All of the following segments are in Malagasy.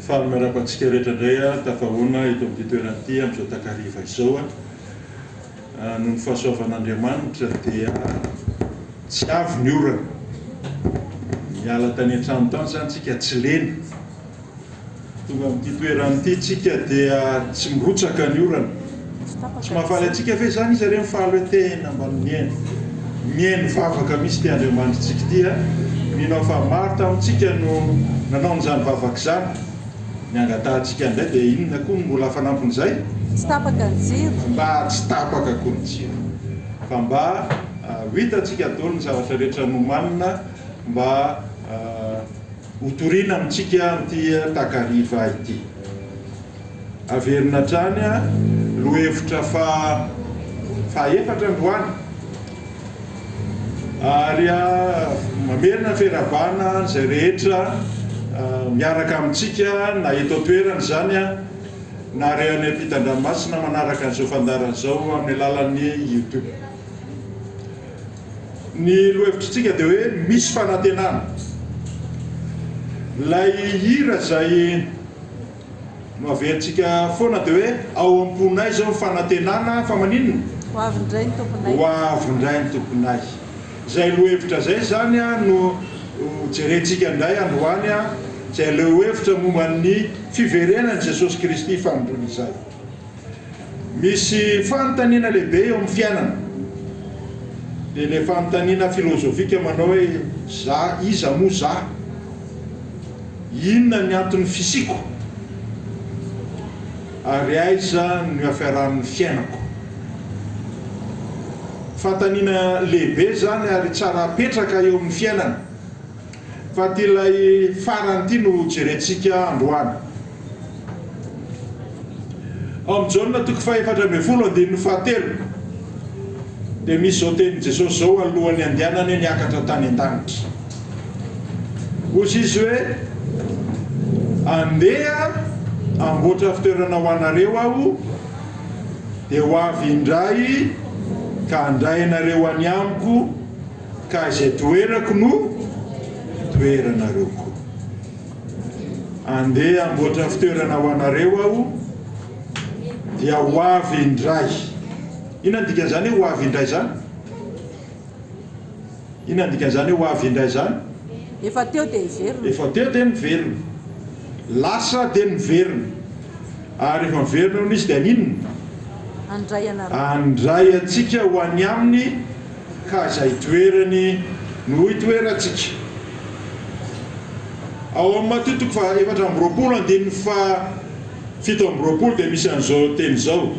Miarapantsika rehetra indray tafahona eto amin'ity toerana ity amin'izao takariva izao noho ny fahasoavan'Andriamanitra dia tsy avy ny orana. Miala tany an-trano tany zany tsika tsy lena. Tonga amin'ity toerana ity tsika dia tsy mirotsaka ny orana. Tsy mahafaly antsika ve zany izy ireo mifaly hoe tena mba mihaino vavaka misy ty Andriamanitra tsika ity minao fa maro tamintsika no nanao an'izany vavaka zany. Ny angatantsika indray dia inona koa mbola fanampin'izay? Tsy tapaka ny jiro. Mba tsy tapaka koa ny jiro. Fa mba hitantsika daholo ny zavatra rehetra nomanina mba hotoriana amintsika amin'ity takariva ity. Averina hatrany lohevitra faha-efatra androany. Ary mamerina fiarabana izay rehetra miaraka amintsika na eto toerana zany na re any ampitan-dranomasina manaraka an'izao fandarana izao amin'ny alalan'ny YouTube. Ny lohevitritsika dia hoe misy fanantenana. Ilay hira zay no averintsika foana dia hoe ao am-ponay zao fanantenana fa maninona? Ho avy indray ny tomponay. Ho avy indray ny tomponay. Zay lohevitra zay zany no jerentsika indray androany zay lohevitra momban'ny fiverenan'i Jesosy Kristy fanondroana izay. Misy fanontaniana lehibe eo amin'ny fiainana. Dia ilay fanontaniana filozofika manao hoe iza moa za? Inona ny antony fisiko? Ary aiza no hafiaran'ny fiainako? Fanontaniana lehibe zany ary tsara apetraka eo amin'ny fiainana. Fa ty ilay farany ity no jerentsika androany. Ao amin'ny Jaona 4:17 dia misy zao tenin' Jesosy zao alohan'ny andehanany niakatra tany an-danitra. Hozy izy hoe andeha amboatra fitoerana ho anareo aho dia ho avy indray ka handray anareo any amiko ka izay toerako no toeranareo koa. Andeha amboatra fitoerana ho anareo aho dia ho avy indray. Inona ny dikan'izany ho avy indray zany? Inona ny dikan'izany ho avy indray zany? Efa teo dia miverina. Efa teo dia miverina. Lasa dia miverina. Ary efa miverina izy dia ninona? Andray anareo. Andray atsika ho any aminy ka izay toerany no hitoerantsika. Ao amin'ny Mateo 4:7-7 dia misy an'izao teny izao.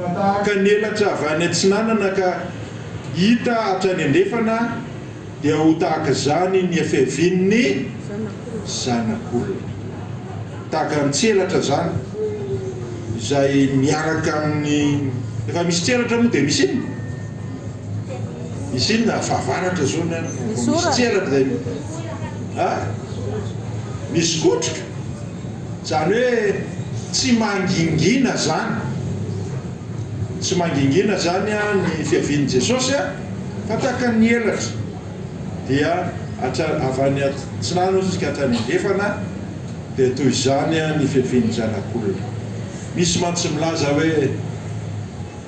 Fa tahaka ny elatra avy any antsinanana ka hita hatrany andefana dia ho tahaka izany ny efevin'ny zanak'olona. Tahaka ny tselatra zany izay miaraka amin'ny efa misy tselatra moa dia misy inona? Misy inona fahavaratra zao misy tselatra dia misy kotroka. Zany hoe tsy mangingina zany. Tsy mangingina zany ny fiavian'i Jesosy fa tahaka ny elatra dia avy any antsinana izy ka hatrany andefana dia toy izany ny fiavian'ny zanak'olona. Misy mantsy milaza hoe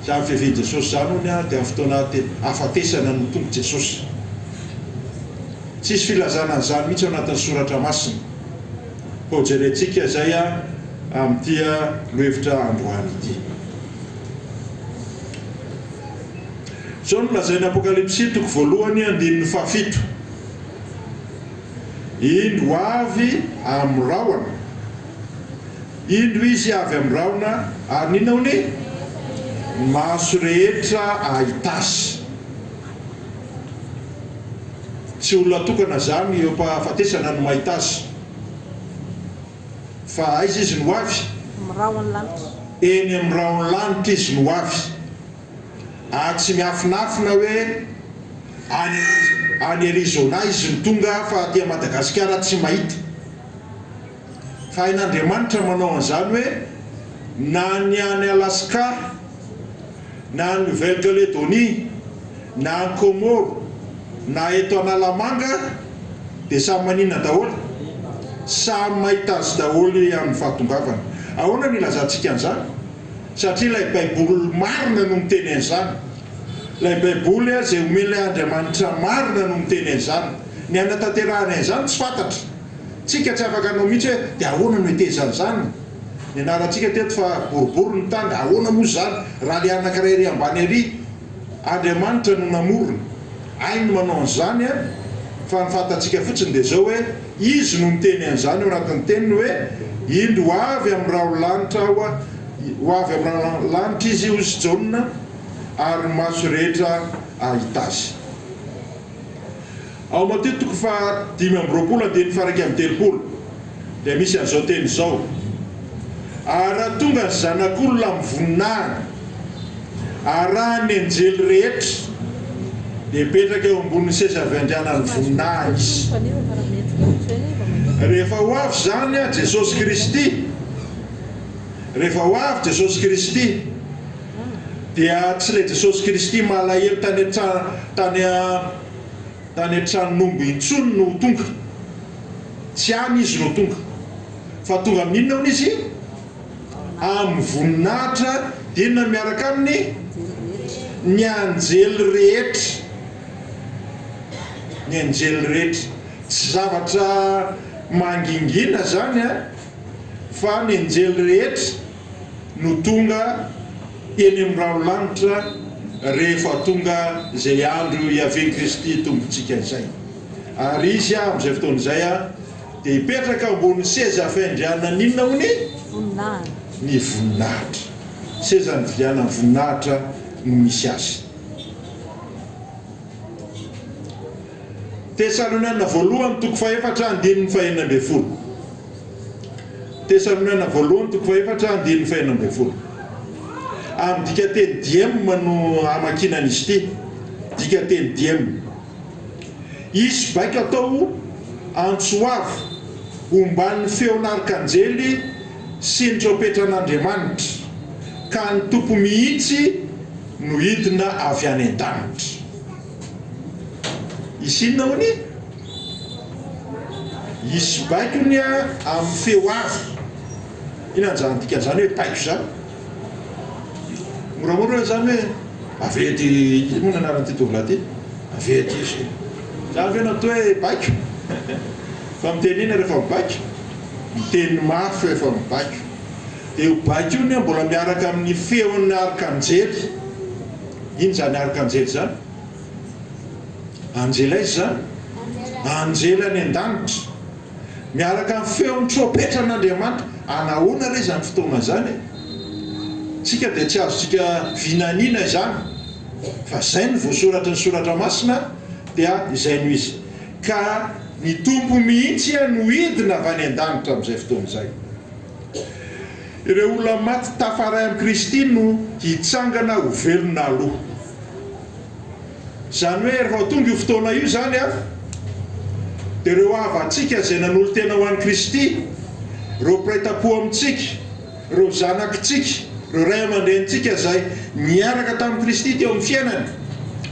zany fiavian'i Jesosy zany hony dia amin'ny fotoana hafatesana no tonga Jesosy. Tsisy filazana an'izany mihitsy ao anatin'ny soratra masina. Ho jerentsika zay amin'ity lohevitra androany ity. Zao no lazain'ny Apokalipsy 1:7. Indro avy amin'ny rahona. Indro izy avy amin'ny rahona ary ninona hony? Maso rehetra ahita azy. Tsy olona tokana zany eo mpahafatesana no mahita azy. Fa aiza izy no avy? Eny amin'ny rahona lanitra izy no avy. Tsy miafinafina hoe any Arizona izy no tonga fa aty Madagasikara tsy mahita. Fa hain'Andriamanitra manao an'izany hoe na ny any Alaska, na ny Nouvelle-Calédonie, na ny Comore, na eto Analamanga dia samy maninona daholo? samy mahita azy daholo amin'ny fahatongavana. Ahoana ny ilazantsika an'izany? Satria ilay baiboly marina no miteny an'izany. Ilay baiboly izay omen'ilay Andriamanitra marina no miteny an'izany. Ny anatanterahana an'izany tsy fantatra. Tsika tsy afaka anao mihitsy hoe dia ahoana no hitezana izany? Ny anarantsika teto fa boribory ny tany, ahoana moa izany? Raha le anankiray ery ambany ery, Andriamanitra no namorona. Ainy no manao an'izany fa ny fantatsika fotsiny dia zao hoe izy no miteny an'izany eo anatin'ny teniny hoe indro ho avy amin'ny raolanitra aho, ho avy amin'ny raolanitra izy hozy Jaona ary maso rehetra ahita azy. Ao Mateo toko fa 5:20 dia misy an'izao teny izao: ary raha tonga ny zanak'olona amin'ny voninahiny, arahany anjely rehetra, dia petraka eo ambonin'ny seza fiandrianany voninahiny izy. Rehefa ho avy zany Jesosy Kristy, rehefa ho avy Jesosy Kristy, dia tsy ilay Jesosy Kristy malahelo tany an-tranonomby intsony no tonga, tsy any izy no tonga, fa tonga amin'inona hono izy? Amin'ny voninahitra, inona miaraka aminy? Ny anjely rehetra. Ny anjely rehetra, tsy zavatra mangingina zany fa ny anjely rehetra no tonga eny amin'ny raolanitra rehefa tonga izay andro hiaven'i Kristy tombontsika izay. Ary izy amin'izay fotoana izay dia hipetraka ambony seza fiandrianana inona hony? Voninahitra. Ny voninahitra. Seza ny fiandrianana voninahitra no misy azy. Tesaloniana voalohany toko 4:4-5. Tesaloniana voalohany toko 4:4-5. Amin'ny dika teny diema no amakinan'izy ity. Dika teny diema. Izy baika atao antsoavy omban'ny feon'arkanjely sy ny trompetran'Andriamanitra, ka ny tompo mihitsy no hidina avy any an-danitra. Izy inona hony? Izy baikony amin'ny feo avy. Inona zany dikan'izany hoe baiko zany? Moramora zany hoe avety, moa anaran'ity tovolahy ty? Avety izy. Zany ve natao hoe baiko? Fa miteny ina rehefa mibaiko? Miteny mafy rehefa mibaiko. Dia io baiko io mbola miaraka amin'ny feon'ny arkanjely. Ino zany arkanjely zany? Anjela izy zany? Anjela any an-danitra. Miaraka amin'ny feon'ny trompetran'Andriamanitra. Anahoana re zany fotoana zany? Tsika dia tsy azontsika vinaniana izany, fa izay no voasoratra ny soratra masina dia izay no izy. Ka ny tompo mihitsy no hidina avy any an-danitra amin'izay fotoana izay. Ireo olona maty tafaray amin'ny Kristy no hitsangana ho velona aloha. Izany hoe rehefa tonga io fotoana io zany dia ireo havantsika izay nanolo tena ho an'i Kristy, ireo mpiray-tam-po amintsika, ireo zanakitsika, ireo ray aman-drenitsika izay niaraka tamin'i Kristy teo amin'ny fiainany,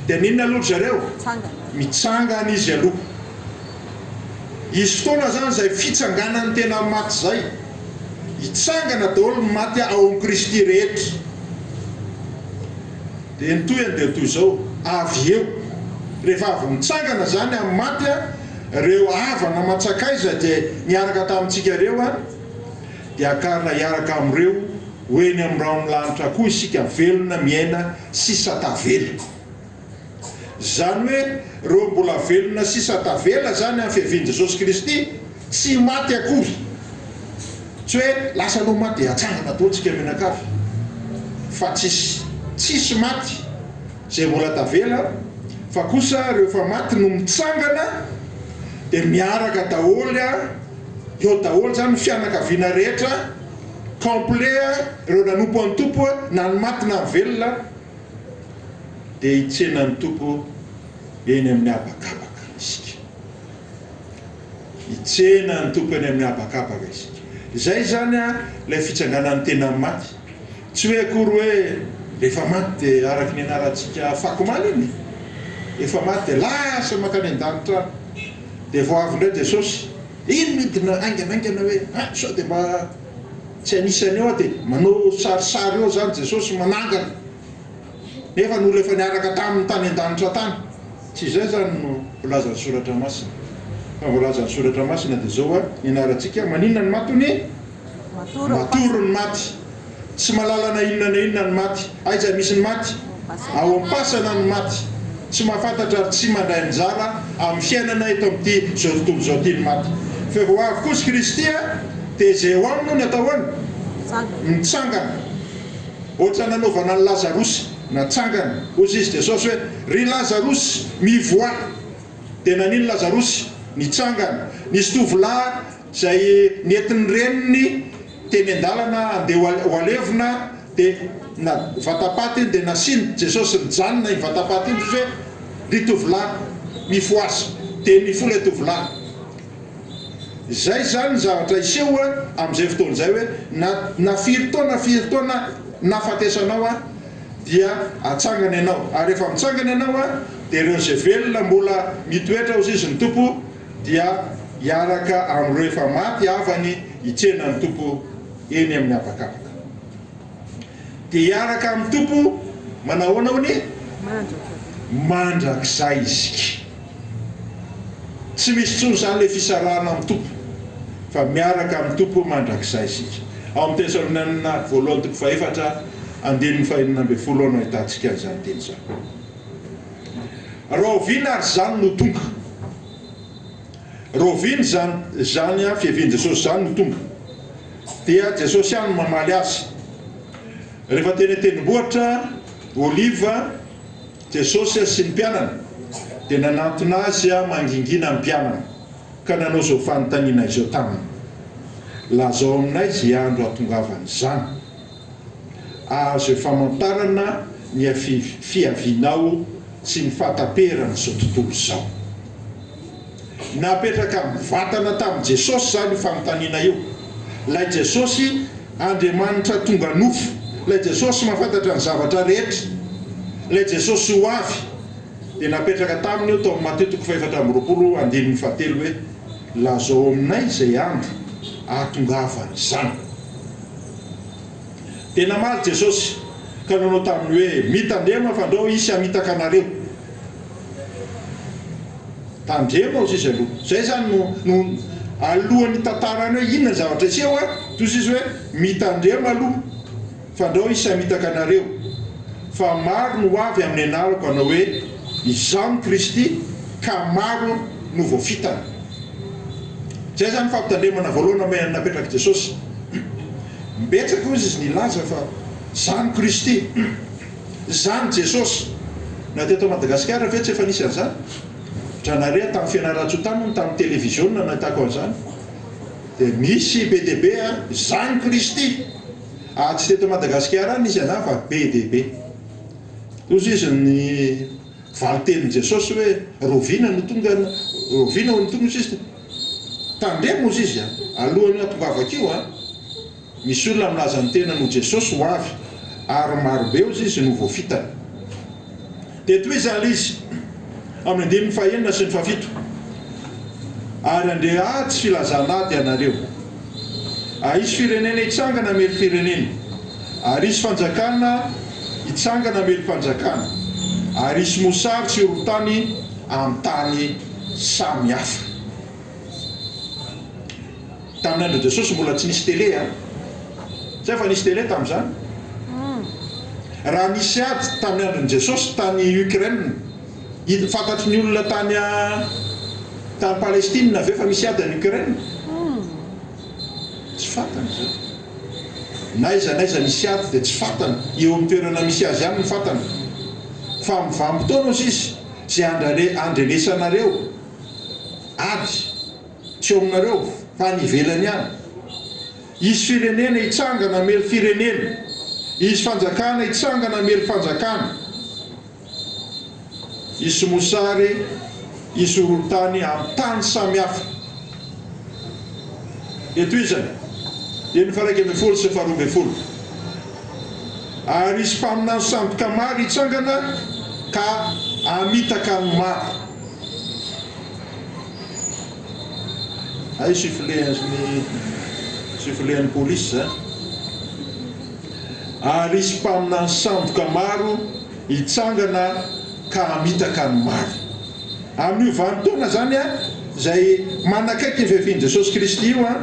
dia ninona aloha zareo? Mitsangana izy aloha. Izy fotoana zany izay fitsanganany tena maty zay, hitsangana daholo ny maty ao amin'ny Kristy rehetra. Dia ny toyany dia toy izao, avy eo rehefa avy mitsangana zany amin'ny maty ireo havana matsakaiza dia niaraka tamintsika ireo dia akarina hiaraka amin'ireo hoeny amin'ny raon'lanitra koa isika velona miaina sisa tavela. Zany hoe ireo mbola velona sisa tavela zany amin'ny fiavian'i Jesosy Kristy tsy maty akory. Tsy hoe lasa anao maty hatsangana toantsika menakavy, fa tsisy maty izay mbola tavela, fa kosa rehefa maty no mitsangana dia miaraka daholo eo daholo zany fianakaviana rehetra complet, ireo nanompo an'ny tompo na ny maty na ny velona, dia hitsenan'ny tompo eny amin'ny habakabaka isika. Hitsenan'ny tompo eny amin'ny habakabaka isika. Izay zany ilay fitsanganan'ny tena maty. Tsy hoe akory hoe rehefa maty dia araka ny anarantsika fakomaly iny, efa maty dia lasa makany an-danitra, dia vao avy indray Jesosy ino midina ainganaingana hoe sao dia mba tsy anisany eo dia manao sarisary eo zany Jesosy manangana nefa n'olo efa niaraka tamin'ny tany an-danitra tany tsy izay zany no volazan'ny soratra masina fa volazan'ny soratra masina dia zao a nianarantsika maninona ny matony matoro ny maty tsy malalana inona na inona ny maty aiza misy ny maty ao am-pasana ny maty tsy mahafantatra ary tsy mandray anjara amin'ny fiainana eto amin'ity zao tontolo zao ty ny maty fa vao avy kosa Kristy a dia zay ho aminy no ny atao any mitsangana ohatra nanaovana ny Lazarosy natsangana ozy izy Jesosy hoe ry Lazarosy mivoa dia nanino Lazarosy nitsangana nisy tovolahy zay nentin'ny reniny teny an-dalana andeha ho alevina dia na vatapaty iny dia nasiny Jesosy nijanona iny vatapaty iny hoe ry tovolahy mifoasa dia mifo ilay tovolahy zay zany zavatra iseho amin'izay fotoana zay hoe na firy taona nafatesanao a dia atsangana ianao ary rehefa mitsangana ianao a dia ireo zay velona mbola mitoetra ozy izy ny tompo dia hiaraka amin'ireo efa maty avany hitsena ny tompo eny amin'ny avakavaka dia hiaraka amin'ny tompo manahoana hony mandrakizay izy tsy misy tsony zany le fisarahana amin'ny tompo fa miaraka amin'ny tompo mandrakizay isika ao amin'ny Tesalonianina voalohany toko faefatra andininy fahaenina amby folo no ahitantsika an'izany teny zany roviana ary zany no tonga roviany zany a fiaviany Jesosy zany no tonga dia Jesosy ihany mamaly azy rehefa teny tendrombohitra oliva Jesosy sy ny mpianana dia nanantona azy mangingina amin'ny mpianana ka nanao zao fanontaniana izao taminy lazao aminay zay andro atongavany zany azo famantarana ny fiavinao sy ny fahataperana zao tontolo zao napetraka amin'ny vatana tamin'i Jesosy zany fanontaniana io lay Jesosy Andriamanitra tonga nofo lay Jesosy mahafantatra ny zavatra rehetra lay Jesosy ho avy dia napetraka taminy io tao amin'ny Mateo toko faefatra amby roapolo andininy fahatelo hoe lazao aminay zay andro atongavany zany tena maly Jesosy ka nanao taminy hoe mitandrema fa andao isy hamitaka anareo tandrema ozy izy aloha zay zany no alohan'ny tantarany hoe inona zavatra iseho a toy izy hoe mitandrema aloha fa andao isy hamitaka anareo fa maro no avy amin'ny anarako anao hoe izaho ny Kristy ka maro no voafitana zay zany fampitandremana voalohany napetraka Jesosy mbetsaka ozy izy nilaza fa zany Kristy zany Jesosy na teto Madagasikara ve tsy efa nisy an'izany tranare tamin'ny fianaran-tsotanony tamin'ny télévision nahitako an'izany dia misy be dia be zany Kristy tsy teto Madagasikara nisy an'izany fa be dia be ozy izy ny valitenin Jesosy hoe roviana no tonga roviana no tonga ozy izy tandremo ozy izy alohany atongavaka io misy olona milaza ny tena no Jesosy ho avy ary marobe ozy izy no voafitana dia toy izany izy amin'ny andininy fahaenina sy ny fahafito ary andeha tsy filazana ady ianareo isy firenena hitsangana mely firenena ary isy fanjakana hitsangana mely fanjakana ary isy mosary sy horotany amin'ny tany samy hafa tamin'ny andro Jesosy mbola tsy nisy télé zay fa nisy télé tamin'izany raha nisy ady tamin'ny andron Jesosy tany Ukraine fantatry ny olona tany Palestine ave fa misy ady any Ukraine tsy fantany zay naiza nisy ady dia tsy fantany eo amin'ny toerana misy azy ihany ny fantany fa mivampotoana ozy izy zay andrenesanareo ady tsy eo aminareo fa nivelany ihany isy firenena hitsangana mely firenena isy fanjakana hitsangana mely fanjakana isy mosary isy horotany amin'ny tany samy hafa eto izany dia ny faraiky amby folo sy faharoa amby folo ary isy mpaminano samboka maro hitsangana ka amitaka ny maro ay sifilean'ny polisy zany ary isy mpaminany samboka maro hitsangana ka hamitaka ny maro amin'io vanimpotoana zany a zay manakaiky ny fiavian'i Jesosy Kristy io a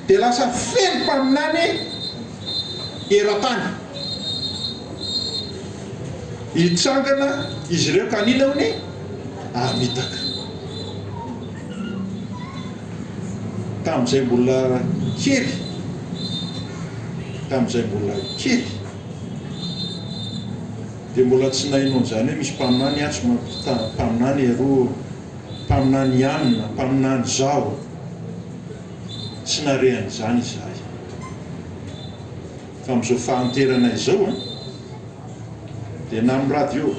dia lasa feno mpaminany eran-tany hitsangana izy ireo kanina hony hamitaka tamin'izay mbola kely dia mbola tsy nahinao zany hoe misy mpaminany atsy mpaminany aro mpaminany ianina mpaminany zao tsy narehan'izany izahay fa amin'izao fahanterana izao dia na amin'ny radio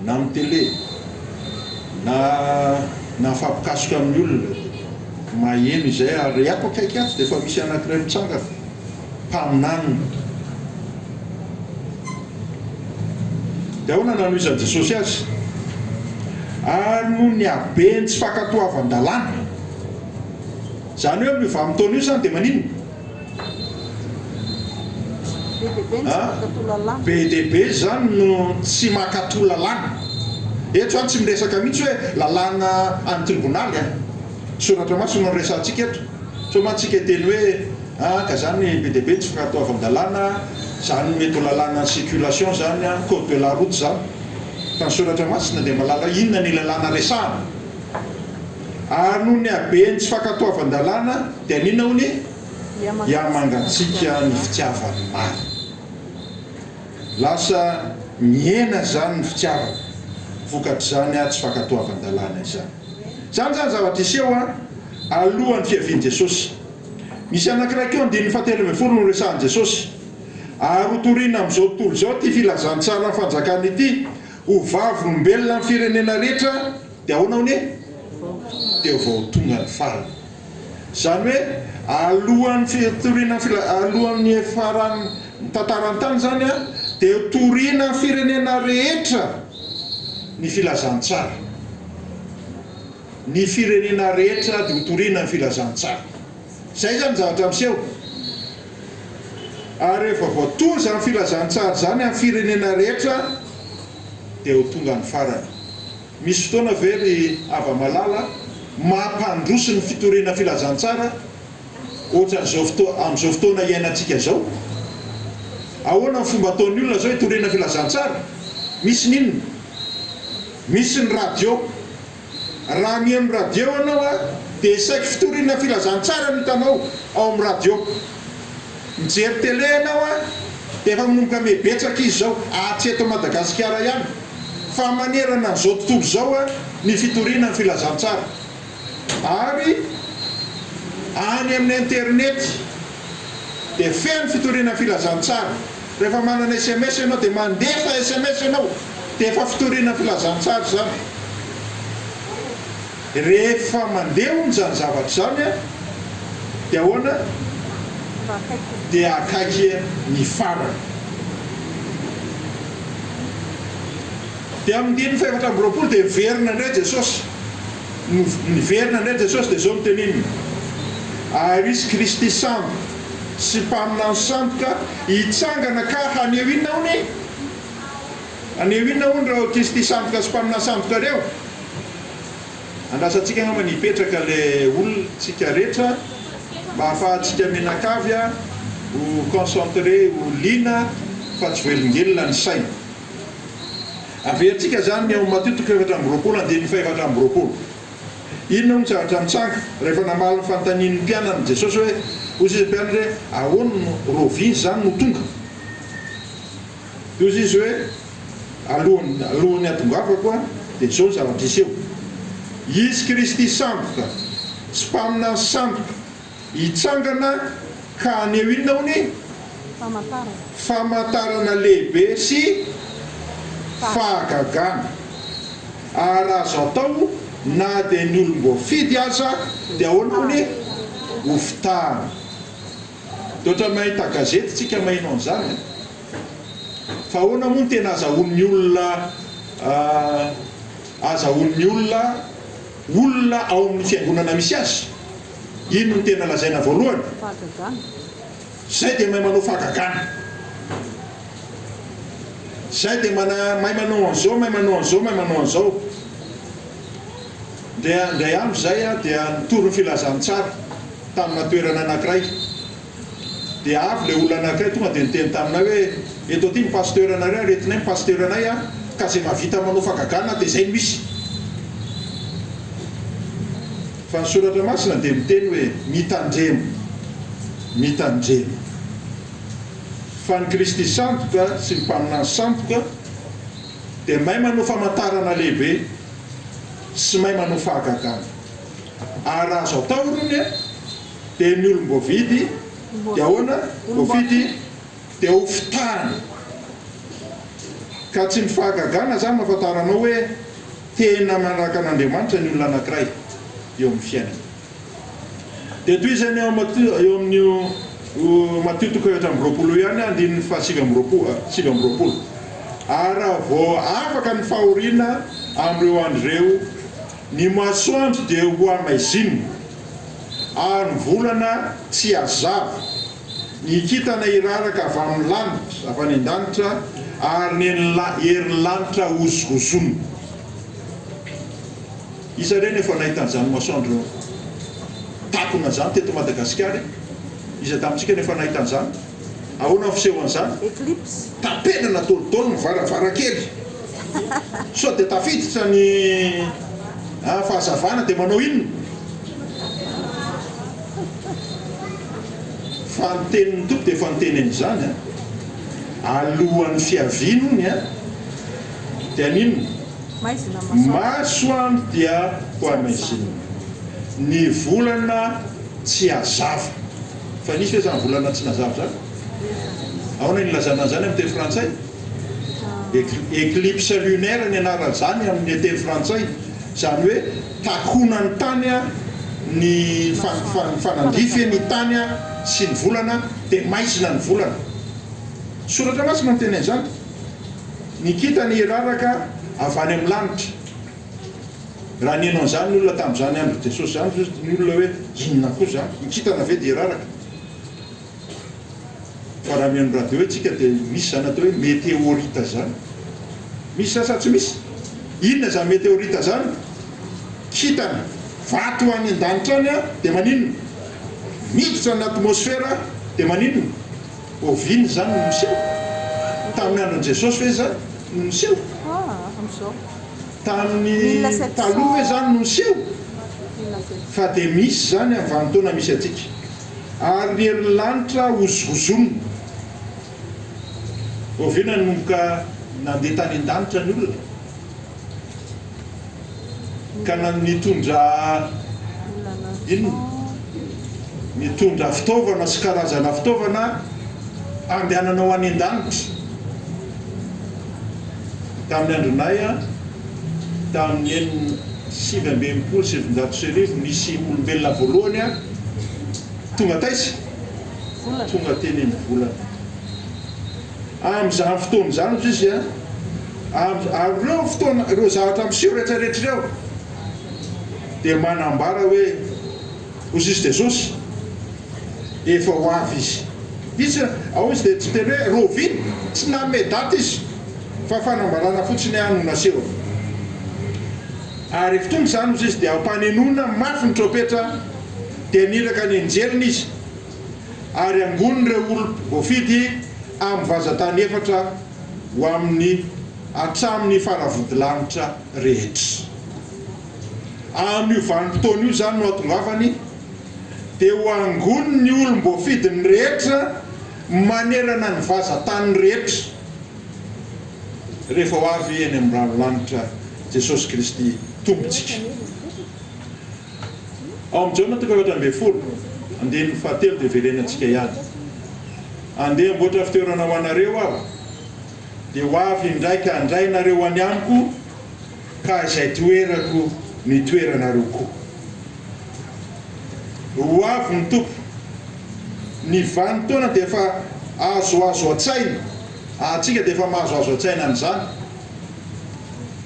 na amin'ny télé na fampikasoka amin'ny olona maheno izay ary ato akaiky ato dia efa misy anankiray mitsangana mpaminanina dia ahoana nanohizan'i Jesosy azy ary no ny habeny tsy fankatoavan-dalàna zany hoe amin'ny vanim-taona io zany dia maninona be dia be zany no tsy mankatò lalàna eto zany tsy miresaka mihitsy hoe lalàna any tribonaly soratra masina no resantsika eto so mantsika teny hoe ka zany be dia be tsy fankatoavan-dalàna zany mety ho lalàna circulation zany code de la route zany fa ny soratra masina dia malala inona ny lalàna resahana ary no ny habeny tsy fankatoavan-dalàna dia ninona hony hiamangatsika ny fitiavany maro lasa miena zany ny fitiavana vokatr'izany a tsy fankatoavan-dalàna izany zany zavatra iseho alohan'ny fiavian'i Jesosy misy anankiray keo andininy fahatelo ambin'ny folo no resahan'i Jesosy ary hotoriana amin'izao tontolo izao ty filazantsara ny fanjakana ity ho vavolombelona amin'ny firenena rehetra dia ahoana hony dia ho vao tonga ny farany zany hoe alohan'ny fitoriana alohan'ny farany tantarany tany zany dia hotoriana ny firenena rehetra ny filazantsara ny firenena rehetra dia hotoriana ny filazantsara zay zany zavatra miseho ary rehefa voatonga zany filazantsara zany amin'ny firenena rehetra dia ho tonga ny farany misy fotoana very ava-malala mampandroso ny fitoriana filazantsara ohatra amin'izao fotoana iainantsika zao ahoana ny fomba ataon'ny olona zao hitoriana filazantsara misy ninona misy ny radio raha mihaino radio anao dia saiky fitoriana filazantsara ny hitanao ao amin'ny radio mijery télé anao dia efa manomboka mibetsaka izy zao atsy eto Madagasikara ihany fa manerana n'izao tontolo zao ny fitoriana ny filazantsara ary any amin'ny internet dia feno fitoriana filazantsara rehefa manana SMS ianao dia mandefa SMS ianao dia efa fitoriana filazantsara zany rehefa mandeha ony zany zavatra zany dia ahoana dia akaiky ny farany dia amin'ny diny faefatra amby roapolo dia verina indray Jesosy niverina indray Jesosy dia zao mitenenina ary izy Kristy sambo sy mpaminany samboka hitsangana ka haneho inona hony haneho inona hony reo Kristy samboka sy mpaminany samboka reo andrasantsika ngamba nipetraka le olona tsika rehetra mba hahafahantsika menakavy ho concentré ho lina fa tsy velongelona ny saina averintsika zany ao Mateo faefatra amby roapolo andininy faefatra amby roapolo inona hony zavatra mitsanga rehefa namaly ny fanontanian'ny mpianany Jesosy hoe ozy izy mpianatra hoe ahoana roviny zany no tonga ozy izy hoe alohany atongavako dia zao zavatra iseho izy Kristy samboka sy mpaminany samboka hitsangana ka haneho inona hony famantarana lehibe sy fahagagana ary azo atao na dia ny olom-boafidy aza dia ahoana hony ho fitahana toatra mahita gazety tsika mahinao an'izany fa ahoana moa ny tena azahoan'ny olona azahoan'ny olona ao amin'ny fiangonana misy azy ino no tena lazaina voalohany Fahagagana. zay dia mahay manao fahagagana zay dia mahay manao an'izao mahay manao an'izao mahay manao an'izao ndray andro zay a dia nitoro ny filazantsara tamina toerana anankiray dia avy le olona anankiray tonga dia niteny tamina hoe eto aty mipasteur anareo aretinay mipasteur anay a ka zay mahavita manao fahagagana dia zay misy fa ny soratra masina dia miteny hoe mitandremo mitandremo fa ny Kristy sandoka sy ny mpaminany sandoka dia mahay manao famantarana lehibe sy mahay manao fahagagana ary raha azo atao rony dia ny olom-boavidy dia ahoana voavidy dia ho fitahana ka tsy ny fahagagana zany mahafantaranao hoe tena manaraka an'Andriamanitra ny olona anankiray eo amin'ny fiainana dia toy izany eo amin'ny Matthieu 7:20 ihany andininy fa 7:20 ary raha vao afaka ny fahoriana amin'ireo andreo ny masoandro dia ho amaizina ary ny volana tsy hazava ny kitana iraraka avy amin'ny lanitra avy any an-danitra ary ny herin'ny lanitra hozozona isa reny efa nahitan'izany masoandro takona zany teto Madagasikara iza tamintsika nefa nahitan'izany ahoana fisehoan'izany Eclipse. tapenana tolotolo ny varavarakely so dia tafiditra ny fahazavana dia manao inona fa ny tenin'ny tompo dia efa nitenen'izany alohan'ny fiavinony dia ninona Maizina masoandro. masoandro dia ho amaizina ny volana tsy hazava fa nisy hoe zany volana tsy nazava zany ahoana nilazana an'izany amin'ny teny frantsay éclipse lunaire ny anaran'izany amin'ny teny frantsay zany hoe takonany tany ny fanandify ny tany sy ny volana dia maizina ny volana soratra masina ny teny an'izany ny kitany iraraka avy any amin'ny lanitra raha ninao an'izany ny olona tamin'izany andro Jesosy zany ny olona hoe inona koa zany ny kitana ve dia iraraka fa raha mihaino radio tsika dia misy zany atao hoe météorite zany misy sasa tsy misy inona zany météorite zany kitana vato any an-danitra any dia maninona miditra ny atmosfera dia maninona oviny zany no miseho tamin'ny andron'i Jesosy hoe zany no miseho Amin'izao. tamin'ny taloha hoe zany no miseho fa dia misy zany amin'ny vanim-potoana misy atsika ary ny herin'ny lanitra hozozona ovina nomboka nandeha tany an-danitra ny olona ka nitondra inona nitondra fitaovana sy karazana fitaovana andehanana ho any an-danitra tamin'ny andronay tamin'ny enina 720 nisy olombelona voalohany tonga taiza tonga teny ny volana amin'izany fotoana zany izy ary reo fotoana ireo zavatra miseho rehetrarehetra ireo dia manambara hoe hozy izy Jesosy efa ho avy izy ao izy dia tsy teny hoe roviny tsy nanome daty izy fa fanambarana fotsiny ano naseho ary fotoana zany izy dia ampanenona mafy ny tropetra dia niraka ny anjeliny izy ary angony ireo olo voafidy amin'ny vazatany efatra ho amin'ny hatramin'ny faravodilanitra rehetra amin'io vanim-potoana io zany no atongavany dia ho angony ny olom-boafidiny rehetra manerana ny vazatany rehetra rehefa ho avy eny amin'ny ranolanitra Jesosy Kristy tompontsika ao amin'ny Jaona 4:20 andehany fahatelo dia verenantsika ihany andeha mboatra fitoerana ho anareo aho dia ho avy indraika andrainareo any amiko ka izay toerako ny toeranareo koa ho avy ny tompo ny vanim-potoana dia efa azoazo an-tsaina atsika dia efa mahazoazo an-tsaina an'izany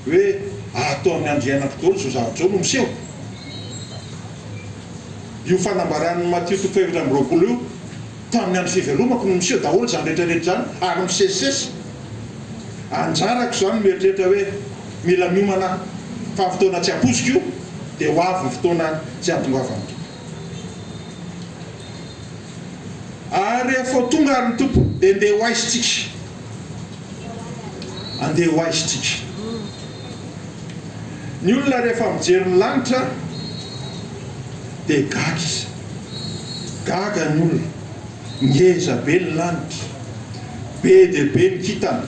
hoe atao amin'ny andro iainako daholo zao zavatra zao no miseho io fanambarany Matthieu 7:20 io tamin'ny andro fivelomako no miseho daholo zany rehetrarehetra zany ary misesisesy anjarako zany mieritreritra hoe mila miomana fa fotoana tsy aposika io dia ho avy ny fotoana tsy atongavana ary rehefa tonga ary ny tompo dia andeha ho aisitsika andeha ho aisitsika ny olona rehefa mijery ny lanitra dia gaga izy gaga ny olona ngeza be ny lanitra be dia be ny kitana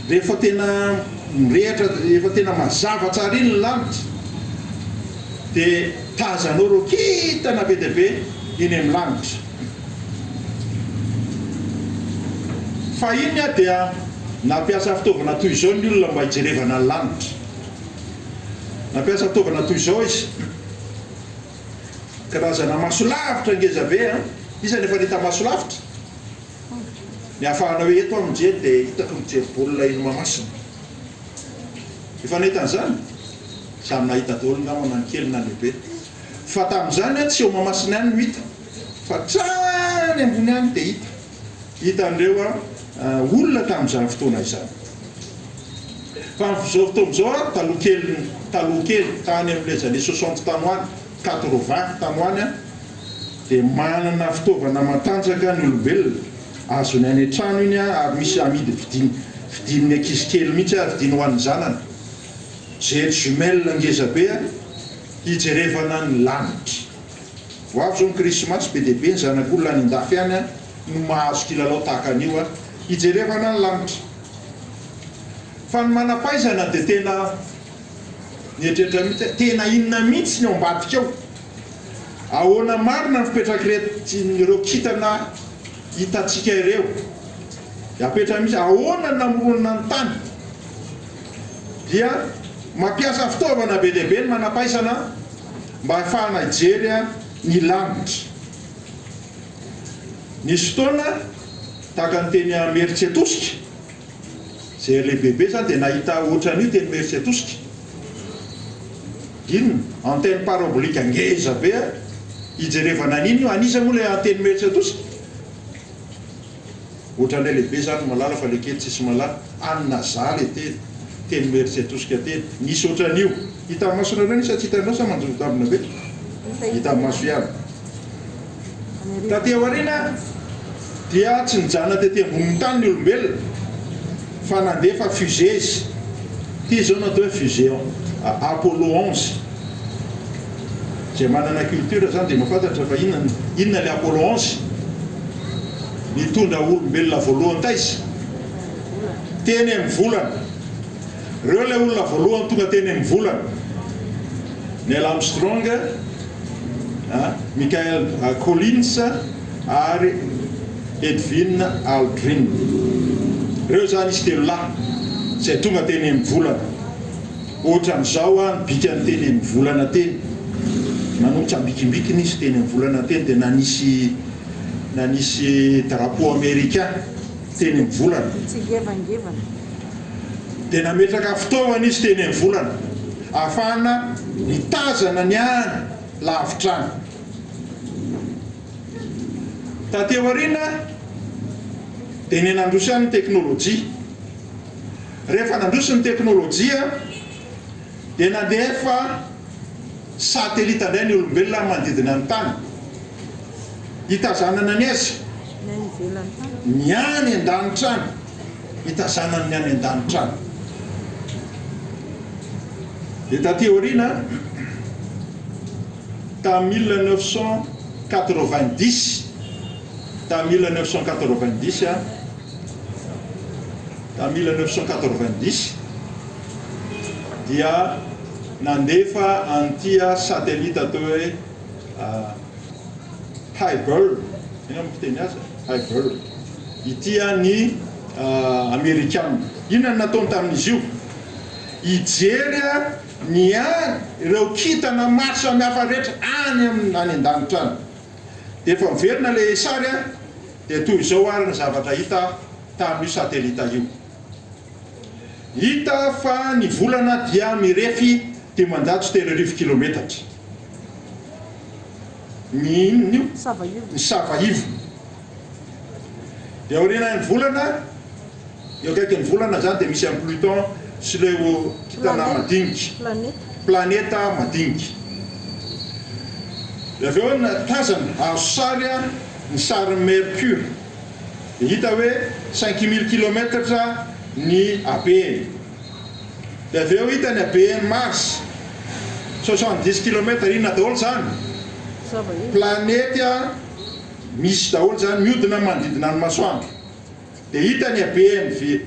rehefa tena mirehatra rehefa tena mazava tsara iny ny lanitra dia tazanao reo kitana be dia be iny amin'ny lanitra fa iny a dia nampiasa fitaovana toy izao ny olona mba hijerevana ny lanitra nampiasa fitaovana toy izao izy karazana masolavitra ngeza be a isany efa nita masolavitra ny ahafahana hoe eto amin'jely dia hitako mijery baolina ino mamasina efa nahitan'izany samy nahita daholo namana ny kely na lehibe fa tamin'izany a tsy eo mamasina ihany no hita fa trany ambony any dia hita hitan'ireo a olona tamin'izany fotoana izany fa zao fotoana zao a taloha kely tany amin'ilay zany 60 tanoany 80 tanoany a dia manana fitaovana matanjaka ny olombelona azony any an-trano iny a ary misy amidy vidin'ny ankizy kely mihitsy a vidiny ho an'ny zanany jery jumelle ngeza be a hijerevana ny lanitra ho avy zao ny krismasy be dia be ny zanak'olona any andafy any a no mahazo kilalao tahaka an'io a hijerevana ny lanitra fa ny manam-pahaizana dia tena nietrehitra mihitsy tena inona mihitsy ny ao ambadika ao ahoana marina ny fipetrakiretin'ireo kitana hitatsika ireo apetra mihitsy ahoana namorona ny tany dia mampiasa fitaovana be dia be ny manam-pahaizana mba ahafahana hijery a ny lanitra nisy fotoana tahaka ny teny Meritsetosika zay lehibebe zany dia nahita ohatran'io teny Meritsetosika inona antenne parabolique ngeza be a hijerevana an'iny io anisa moa le anteny Meritsetosika ohatran'ilay lehibe zany malala fa le kely tsisy malala anina zaly teny Meritsetosika teny nisy ohatran'io hita amin'ny masona ireo nisy tsy hitanao sa manjovitabina be hita amin'ny maso ihany taty aoriana dia tsy nijana tety amboniny tany ny olombelona fa nandefa fusée izy ty zao natao hoe fusée Apollo 11 zay manana culture zany dia mahafantatra fa inona le Apollo 11 nitondra olombelona voalohany taiza teny amin'ny volana reo le olona voalohany tonga teny amin'ny volana Neil Armstrong Michael Collins ary Edwin Aldrin reo zany izy telo lahy zay tonga teny amin'ny volana ohatran'izao a nibika ny teny amin'ny volana teny nanombotra ambikibikiny izy teny amin'ny volana teny dia nanisy drapeau américain teny amin'ny volana dia nametraka fitaovana izy teny amin'ny volana ahafahana mitazana ny any lavitrany taty aoriana dia ny nandrosa ny teknôlôjia rehefa nandrosa ny teknôlôjia dia nandefa satelita indray ny olombelona manodidina ny tany hitazanana ny aiza ny any an-danitrany hitazanana ny any an-danitrany dia taty aoriana tamin'ny 1990 tamin'ny 1990 dia nandefa antia satellite atao hoe Hubble ina miteny azy Hubble itya ny Amerikana inona nataony tamin'izy io hijery ny any ireo kitana maro samihafa rehetra any an-danitra any dia efa miverina le sary a dia toy izao ary ny zavatra hita tamin'io satelita io hita fa ny volana dia mirefy dimanjato sy telo arivo kilometatra. Ny inona io? Savaivo. Ny Savaivo. Dia aorianan'ny volana, eo akaikin'ny volana zany dia misy an'i Pluton sy leo kitana madinika. Planeta madinika. Dia avy eo tazana azo sary ny sarin'ny Mercure. Dia hita hoe 5000 kilometatra ny habeny. Dia avy eo hita ny haben'ny Mars 70 kilometatra, inona daholo zany? Planety misy daholo zany mihodina manodidina ny masoandro. Dia hita ny haben'ny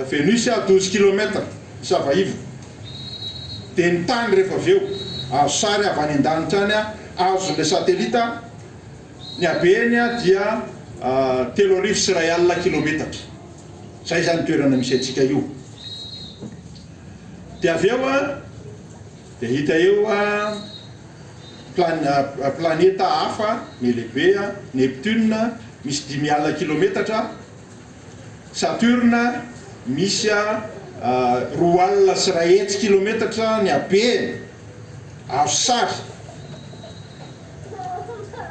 Vénus 12 kilometatra Savaivo. Dia ny tany rehefa avy eo azo sary avy any an-danitra any azon'ilay satelita, ny habeny dia 3 sy 1 alina kilometatra. Zay zany toerana misy antsika io. Dia avy eo dia hita eo planeta hafa lehibe, Neptune misy 5 alina kilometatra, Saturne misy 2 alina sy 1 hetsy kilometatra ny habeny azo sary.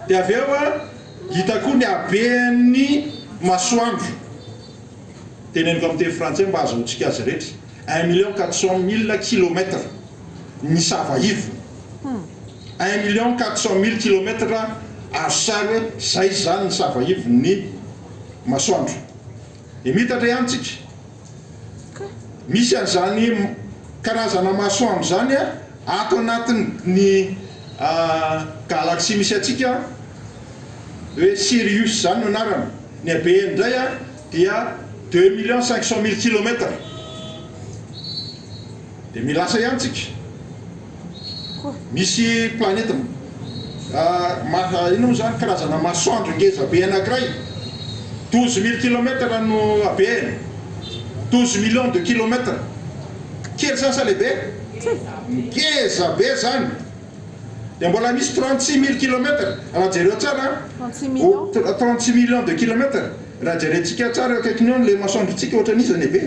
Dia avy eo hita koa ny haben'ny masoandro. Teneniko amin'ny teny frantsay mba azahoantsika azy rehetra, 1 400 000 kilometra ny Savaivo. 1 400 000 kilometra azo sary hoe zay zany ny Savaivo ny masoandro. Dia mitatra ihany tsika, misy an'izany karazana masoandro zany ato anatin'ny galaxie misy antsika hoe Sirius zany no anarana. Ny habeny indray dia 2 500 000 kilometra. Dia milasa ihany tsika, misy planeta ino zany karazana masoandro ngeza be anankiray, 12 000 kilometra no habeny, 12 millions de kilometra. Kely sasa lehibe, ngeza be zany. Dia mbola misy 36 000 kilometra. Raha jereo tsara 36 millions de kilometra. Raha jerentsika tsara akaiky ny le masoandrotsika ohatra nisany be.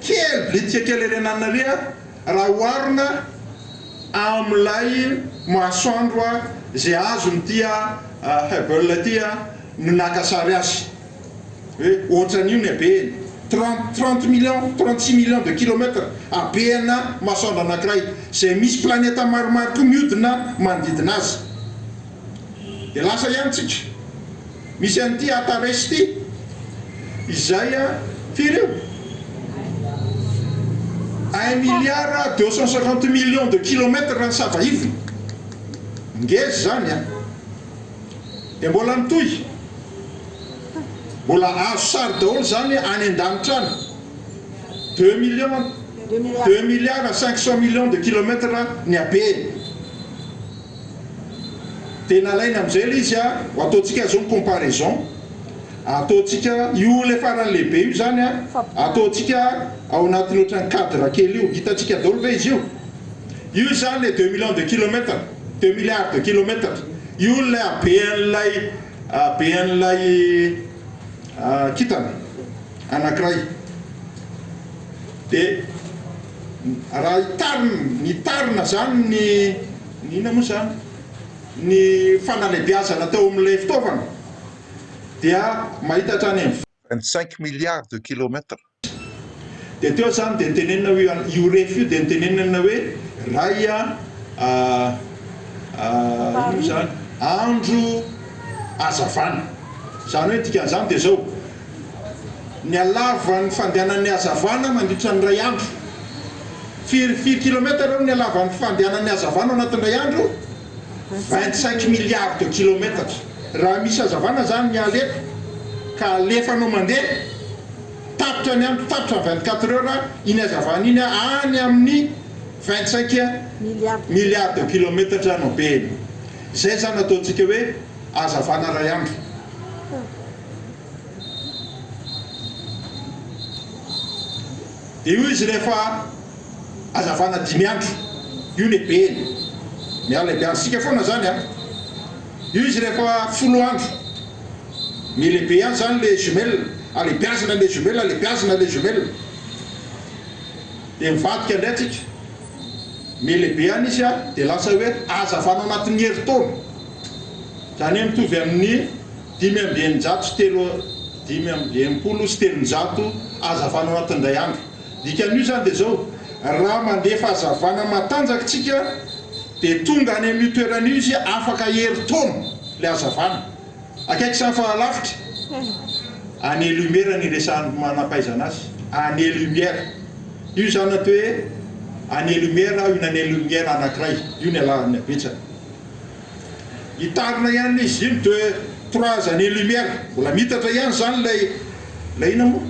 Kely blitika kely renanare raha oharina amin'ilay masoandro zay azony tia Hubble tia no naka sary azy. Hoe ohatran'io ny habeny 36 millions de kilometra habena masoandro anankiray, zay misy planeta maromaro koa mihodina manodidina azy. Dia lasa ihany tsika, misy an'ity Antares ity, izay firy eo 1 250 millions de kilometra ny Savaivo. Ngeza zany dia mbola mitohy, mbola azo sary daholo zany any an-danitra any. 2 milliards 500 millions de kilometra ny habeny. Tena laina amin'izay ilay izy ho ataontsika zao ny comparaison, ataontsika io le farany lehibe io zany ataontsika ao anatin'ny ohatran'ny cadre kely io, hitantsika daholo ve izy io? Io zany le 2 millions de kilometra, 2 milliards de kilometra. Io le haben'ilay kitana anankiray. Dia raha hitarina zany ny inona moa zany ny fanalebiazana tao amin'ilay fitaovana, dia mahita hatrany amin'ny 25 milliards de kilometra. Dia teo zany dia nitenenina hoe io rehefa io dia nitenenina hoe ray ino zany andro hazavana. Zany hoe dikan'izany dia zao, ny halavan'ny fandehanan'ny hazavana mandritra ny ray andro. Firy kilometra ny halavan'ny fandehanan'ny hazavana anatin'ny ray andro? 25 milliards de kilometra. Raha misy hazavana zany ny alefa ka alefanao mandeha, tapitra ny andro, tapitra 24 heures, iny hazavana iny any amin'ny 25 milliards de kilometra no be. Zay zany ataontsika hoe hazavana ray andro. Dia io izy rehefa hazavana 5 andro, io ny be. Miala lehibe foana zany io izy rehefa 10 andro, ny lehibe ihany zany le jumelle, alebiazina le jumelle, alebiazina le jumelle. Dia mivadika indray tsika melehibe any izy a dia lasa hoe azavana anatin'ny herintaona zany hoe mitovy amin'ny 5,3 azavana anatin'indray andro dikan'io zany dia zao raha mandefa hazavana matanjaka tsika dia tonga any amin'ny toeran'io izy afaka herintaona ilay hazavana akaiky izany fa lavitra année lumière ny resahany manampaizana azy année lumière io zany atao hoe année lumière une année lumière anankiray io ny alahany abetsaka hitarina ihany izy iny de 3 années lumière mbola mitatra ihany zany lay ina moa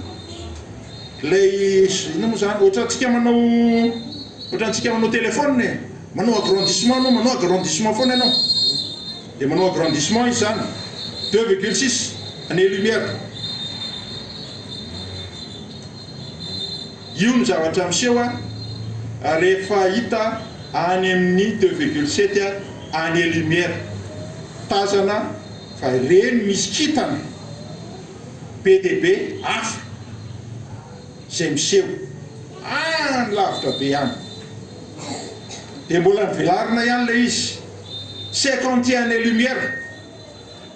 lay ina moa zany ohatrantsika manao téléphone manao agrandissement anao manao agrandissement foana ianao dia manao agrandissement izy zany 2,6 année lumière io ny zavatra miseho a rehefa hita any amin'ny 2,7 année lumière tazana fa reny misy kitana be dia be hafa zay miseho any lavitra be ihany dia mbola nivelarina ihany lay izy 51 année lumière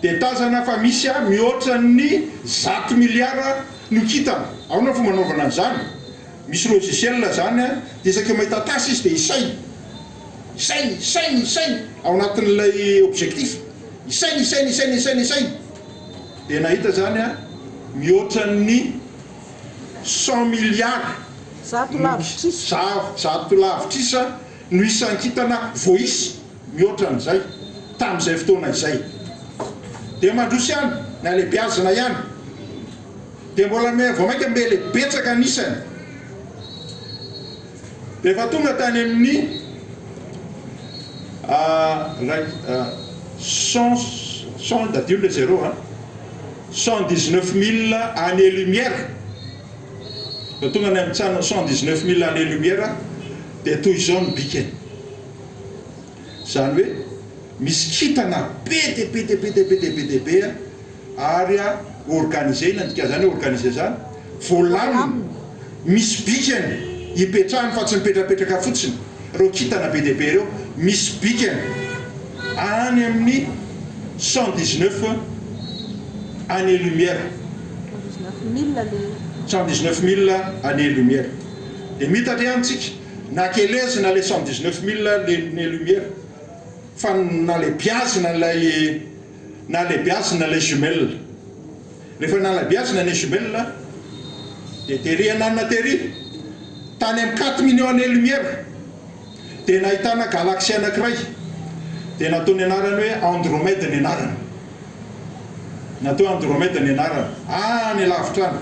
dia tazana fa misy a mihoatra ny 100 milliards no kitana aona fomba naovana an'izany misy logiciel zany a dia isaky mahita tasy izy dia isainy ao anatin'ilay objectif isainy dia nahita zany a mihoatra ny 100 milliards zato lavitrisa no isan-kitana voisy mihoatra n'izay tamin'izay fotoana izay dia mandroso ihany na lehibeazina ihany dia mbola vao mainka mbe le betsaka anisany dia efa tonga tany amin'ny 119 000 années lumière fa tonga ny amitsana 119 000 années lumière dia toy izao ny bikany zany hoe misy kitana be be ary organisé nandika zany hoe organisé zany voalamina misy bikany hipetrahany fa tsy mipetrapetraka fotsiny reo kitana be dia be reo misy bikany any amin'ny 119 années lumière 119 000 années lumière dia mitatra ihany tsika na kelezi na le 119 000 années lumière fa nalebiazina lay jumelle rehefa nalebiazina lay jumelle dia tery ananina tery tany amin'ny 4 millions années lumière dia nahitana galaxie anankiray dia natao ny anarany hoe Andromède ny anarany natao Andromède ny anarany any lavitra any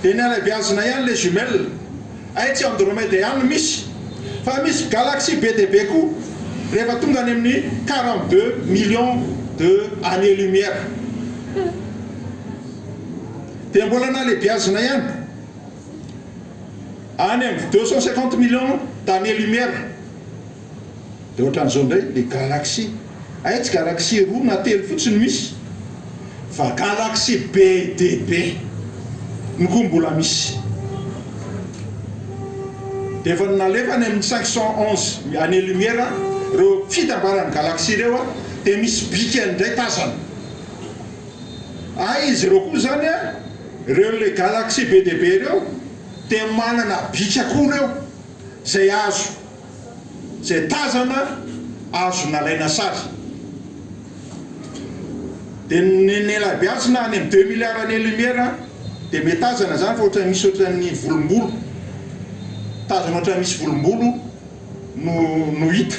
dia nalebiazina ihany lay jumelle ay tsy Andromède ihany misy fa misy galaxie be dia be koa rehefa tonga any amin'ny 42 millions de années lumière dia mbola nalebiazina ihany any amin'ny 250 millions d'années lumière dia ohatran'izao indray le galaxie ay tsy galaxie roa na telo fotsiny misy fa galaxie be dia be ny koa mbola misy dia efa nalefa ny amin'ny 511 années lumière reo fitambarany galaxie reo a dia misy bikany indray tazana ay izy reo koa zany a reo le galaxie be dia be reo dia manana bika koa reo zay azo zay tazana azo nalaina sary dia nelabiazina any amin'ny 2 milliards années lumière dia metazana zany fa ohatra misy ohatran'ny volombolo tazana ohatra misy volombolo no hita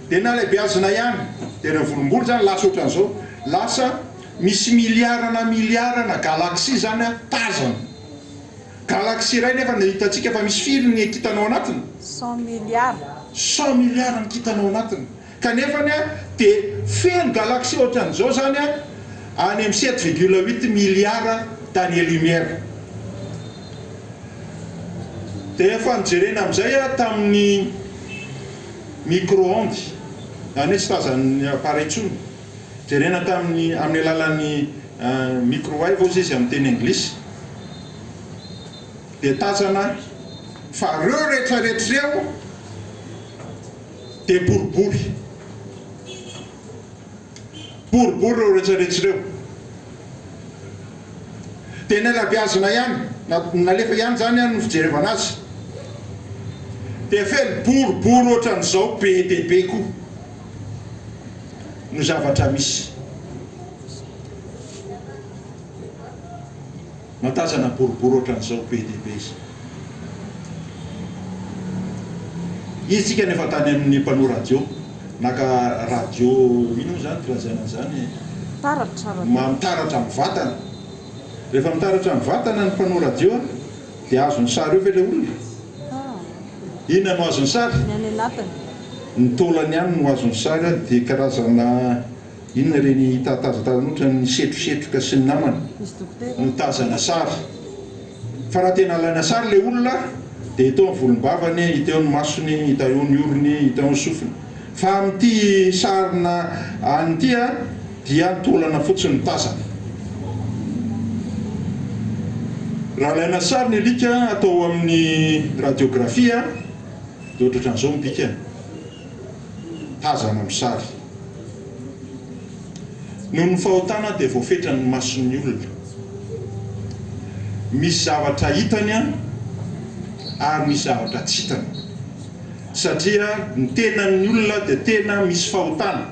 dia nalebiazina ihany dia reo volombolo zany lasa ohatran'izao lasa misy miliarana galaxie zany a tazana galaxie ray nefa hitantsika fa misy firy ny kitanao anatiny 100 milliards ny kitanao anatiny kanefany a dia feno galaxie ohatran'izao zany a any amin'ny 7,8 milliards d'années lumière dia efa nijerena amin'izay a tamin'ny micro-onde any hoe tsy tazan'ny appareil tsony jerena tamin'ny amin'ny alalan'ny microwave ozy izy amin'ny teny anglisy dia tazana fa reo rehetrarehetrareo dia boribory reo rehetrarehetrareo tena labiazina ihany nalefa ihany zany no fijerevana azy dia fely boribory ohatran'izao be dia be koa no zavatra misy matazana boribory ohatran'izao be dia be izy tsika nefa tany amin'ny mpano radio naka radio ino zany firazana zany mitaratra amin'ny vatana rehefa mitaratra amin'ny vatana ny mpano radio dia azony sary eo ve le olona inona no azony sary ny tolany ihany no azony sary dia karazana inona reny tatazatazana ohatra ny setrosetroka sy ny namany no tazana sary fa raha tena alaina sary le olona dia hita eo ny volombavany hita eo ny masony hita eo ny orony hita eo ny sofiny fa amin'ity sarina anyity dia nitolana fotsiny tazana raha alaina sary ny alika atao amin'ny radiografia dia ohatran'izao mibika tazana amin'ny sary noho ny fahotana dia voafetra ny mason'ny olona misy zavatra hitany ary misy zavatra tsy hitany satria ny tenan'ny olona dia tena misy fahotana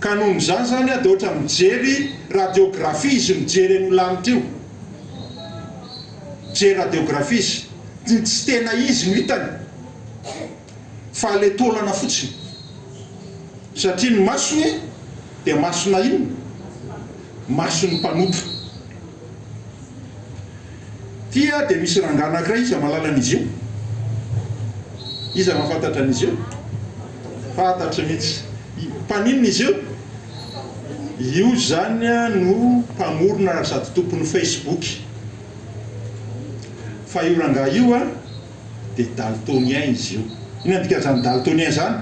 ka noho n'izany zany dia ohatra mijery radiografia izy mijery ny lanitra io mijery radiografia izy tsy tena izy no hitany fa le tolana fotsiny satria ny masony dia masona ino mason'ny mpanompo tia dia misy rangana anankiray izy malalan'izy io iza mahafantatra an'izy io fantatra mihitsy mpaninona izy io zany no mpamorona sady tompon'ny Facebook fa io rangaha io dia daltonien izy io ina ndika zany daltonien zany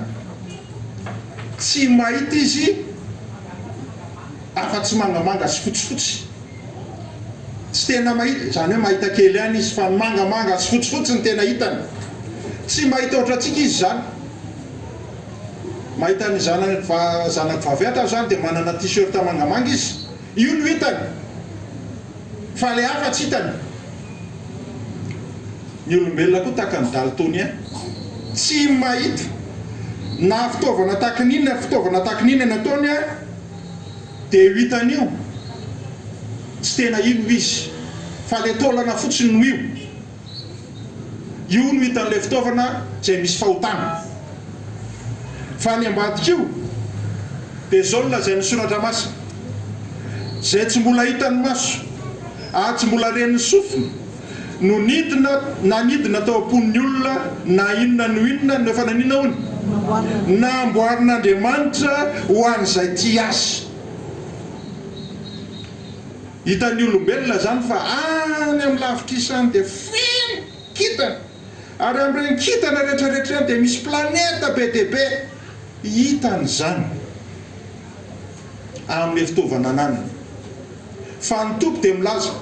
tsy mahita izy afa-tsy mangamanga sy fotsifotsy tsy tena mahita zany hoe mahita kely ihany izy fa mangamanga sy fotsifotsy ny tena hitany tsy mahita ohatra antsika izy zany mahita ny zanaka vaviatra zany dia manana t-shirt mangamanga izy io no hitany fa le hafa tsy hitany ny olombelona koa tahaka ny daltonien tsy mahita na fitaovana tahakin'inona nataony dia io hitany io tsy tena ino izy fa le tolana fotsiny no io no hitan'ilay fitaovana zay misy fahotana fa ny ambadika io dia zao no lazay ny soratra masina zay tsy mbola hitany maso tsy mbola ren'ny sofiny no nidina nanidina tao am-pon'ny olona na inona no inona no efa nanina hony namboarin'Andriamanitra ho an'izay ty azy hitan'ny olombelona zany fa any amin'ny lavitra isany dia feno kitana ary amin'ireny kitana rehetrarehetra dia misy planeta be dia be hitany zany amin'le fitaovana ananany fa ny tompo dia milaza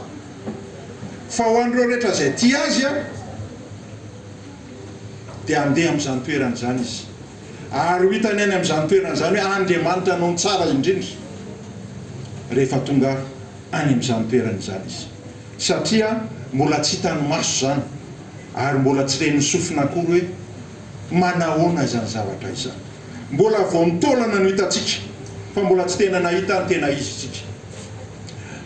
fa ho an'ireo rehetra izay ty azy dia andeha amin'izany toerana zany izy ary ho hitany any amin'izany toerana zany hoe Andriamanitra anao ny tsara indrindra rehefa tonga any amin'izany toerana zany izy satria mbola tsy hitany maso zany ary mbola tsy ren'ny sofina akory hoe manahoana izany zavatra izany mbola vao mitolana no hitantsika fa mbola tsy tena nahita ny tena izy tsika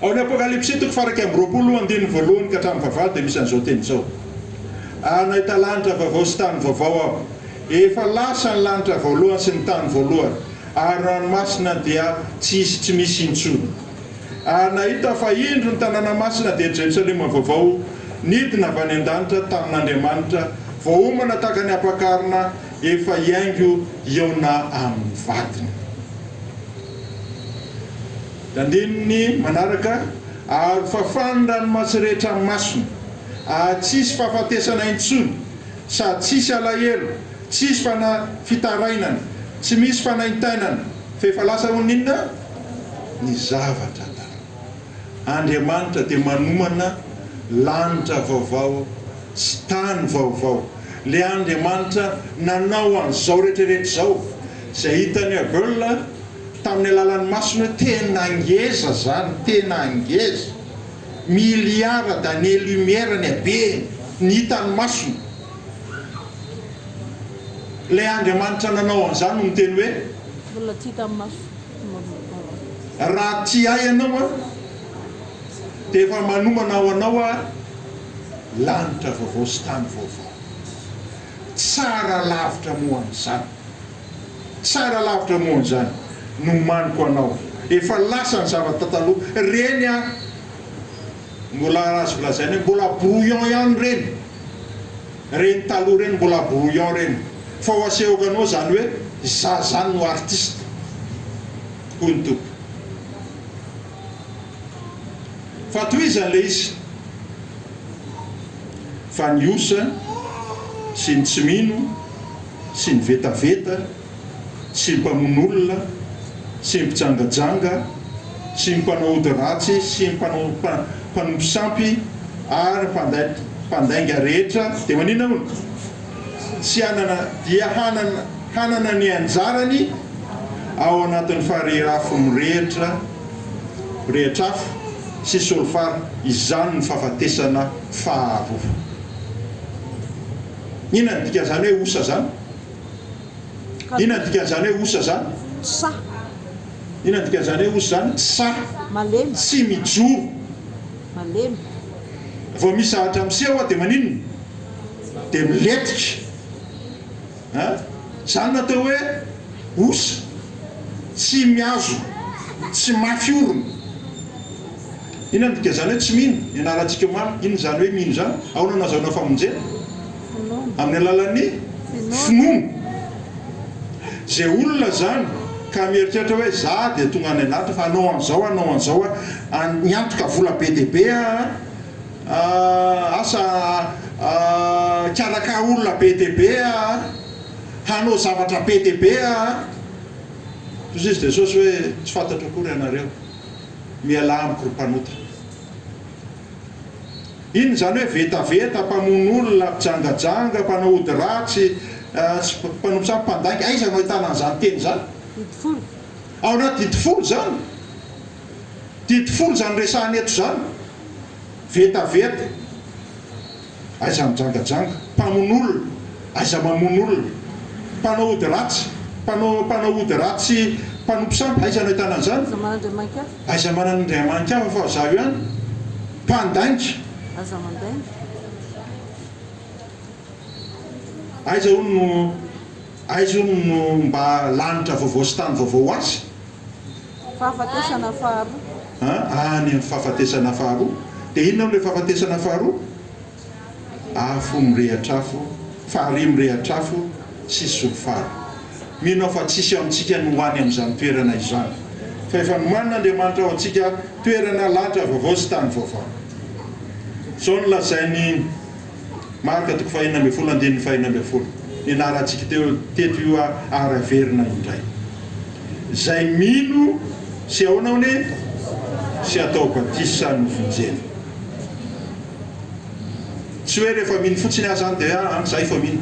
ao ny apokalypsy toko faraka amby 20 andiny voalohany ka hatramin'ny vavalo dia misy an'izao teny izao nahita lanitra vaovao sy tany vaovao aho efa lasa ny lanitra voalohany sy ny tany voalohany ary ranomasina dia tsy misy intsony ary nahita fa indro ny tanàna masina dia Jerosalema vaovao nidina avy any an-danitra tamin'Andriamanitra voaomana tahaka ny ampakarina efa hiaingo eona amin'ny vatiny dandininy manaraka ary fafana ranomasy rehetra masina tsisy fahafatesana intsony sady tsisy alahelo tsisy fitarainana tsy misy fanaintainana fa efa lasa honinona ny zavatra tara Andriamanitra dia manomana lanitra vaovao sy tany vaovao. Le Andriamanitra nanao an'izao rehetrarehetra zao. Izay hitany Abel tamin'ny alalan'ny masony hoe tena ngeza zany, tena ngeza. Miliara d'années lumière ny habe ny hitany masony. Le Andriamanitra nanao an'izany no miteny hoe mbola tsy hita maso. raha ty ay ianao dia efa manomana ao anao lanitra vaovao sy tany vaovao. Tsara lavitra moa an'izany, tsara lavitra moa an'izany no maniko anao. Efa lasa ny zava-tataloha reny mbola azo lazaina hoe mbola brouillon ihany reny. Reny taloha reny mbola brouillon reny. Fa ho asehoko anao zany hoe za zany no artiste hoy ny tompo. Fa toizany le izy fa ny osa sy ny tsy mino sy ny vetaveta sy ny mpamon'olona sy ny mpitsangajanga sy ny mpanao ody ratsy sy ny mpanompisampy ary mpandainga rehetra dia manina hono sy dia hanana ny anjarany ao anatin'ny faharirafo mirehitra rehetrafo sy solfara. Izany ny fahafatesana faharoa. Inona ny dikan'izany hoe osa zany? Inona ny dikan'izany hoe osa zany? Sa. Inona ny dikan'izany hoe osa zany? Sa. Malemy. Sy mijoro. Malemy. Vao misy sahatra miseho dia maninona? Dia miletika. Zany natao hoe osa tsy miazo, tsy mafy orona. Inona ny dikan'izany hoe tsy mino? Ianarantsika mamy, inona zany hoe mino zany? Ahoana nazahoana famonjena? Amin'ny alalan'ny finoana. Zay olona zany ka mieritreritra hoe za dia tonga any anaty fa anao an'izao niantoka vola be dia be asa karaka olona be dia be hanao zavatra be dia be toy izy Jesosy hoe tsy fantatra akory ianareo miala amiko ry mpanota. Iny zany hoe vetaveta, mpamon'olona, mpijangajanga, mpanao ody ratsy, mpanompisampy, mpandainga. Aiza no ahitana an'izany teny zany? Didifolo. Ao anaty didifolo zany. Didifolo zany resahany eto zany. Vetaveta, aiza mijangajanga, mpamon'olona, aiza mamon'olona, mpanao ody ratsy, mpanao ody ratsy, mpanompisampy, aiza no ahitana an'izany? Aiza manandriamanikafa. Aiza manandriamanikafa fa zaho ihany. Mpandainga. Aiza mandainga. Aiza hono no mba lanitra vaovao sy tany vaovao azy? Fahafatesana faharoa. Any amin'ny fahafatesana faharoa. Dia inona amin'ilay fahafatesana faharoa? Afo mirehatra-afo, fahary mirehatra-afo sy solfara. Mino fa tsisy amintsika no hoany amin'izany toerana izany. Fa efa nomanina Andriamanitra ao antsika toerana lanitra vaovao sy tany vaovao. Zao no lazainy Marka 5:12. Nianarantsika teto io araverina indray. Zay mino sy ahoana hone sy atao batisa no vonjena. Tsy hoe rehefa mino fotsiny aza dia zay fa mino.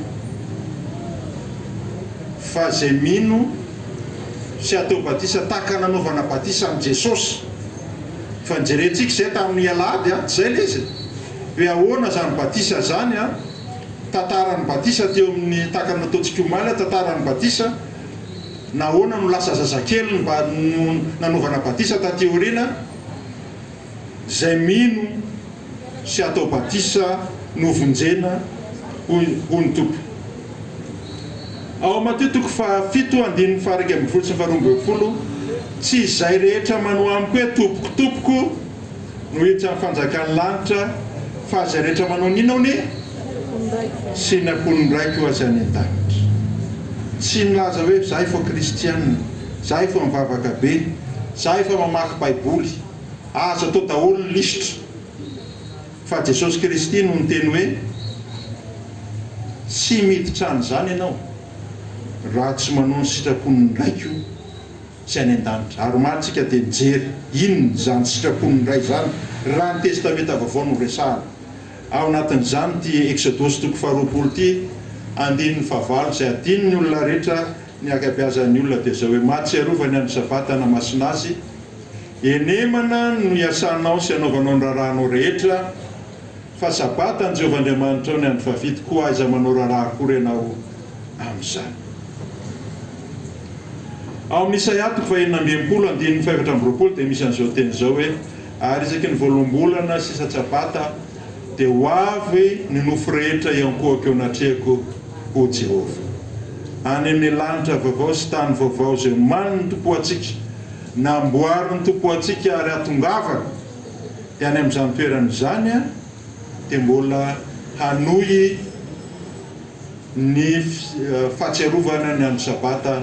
Fa zay mino sy atao batisa tahaka nanaovana batisa amin'ny Jesosy. Fa nijerentsika izay tamin'ny alahady zay le izy. Hoe ahoana zany batisa zany tantaran'ny batisa teo amin'ny tahaka nataontsika omaly tantaran'ny batisa nahoana no lasa zazakely mba nanaovana batisa taty aoriana. Zay mino sy atao batisa no vonjena hoy ny tompo. Ao Mateo 7:1-12 tsy izay rehetra manao amiko hoe tompoko no hiditra amin'ny fanjakan'ny lanitra fa zay rehetra manao nina hone sy ny akon'ny raiky ho azy any an-danitra. Tsy nilaza hoe zahay fa kristianina, zahay fa mivavaka be, zahay fa mamaky baiboly, azo atao daholo lisitra. Fa Jesosy Kristy no niteny hoe tsy miditra an'izany ianao raha tsy manao ny sitrapon'ny raiko sy any an-danitra. Ary maritsika dia nijery inona zany sitrapon'ny ray zany raha ny testamenta vaovao no resahana. ao anatin'izany ty exodosy toko faharoapolo ty andininy favalo zay adininy olona rehetra ny akabiazan'ny olona dia zao hoe mahatsiarovany any sabata na masina azy enemana no iasanao sy anaovanao ny raharanao rehetra fa sabata ny Jehovahandriamanitra ao ny andro fahavity koa aiza manao raharaha akory ianao amin'izany. Ao amin'ny Isaia toko fahaenina amby enimpolo andininy fahaefatra amby roapolo dia misy an'izao teny izao hoe ary isaky ny voalombolana sisa tsabata dia ho avy ny nofo rehetra iankohako eo anatrehako ho Jehova. Any amin'ny lanitra vaovao sy tany vaovao izay maniny ny tompoantsika namboary ny tompoantsika ary atongavana dia any amin'izany toerana izany dia mbola hanohy ny fahatsiarovana ny andro sabata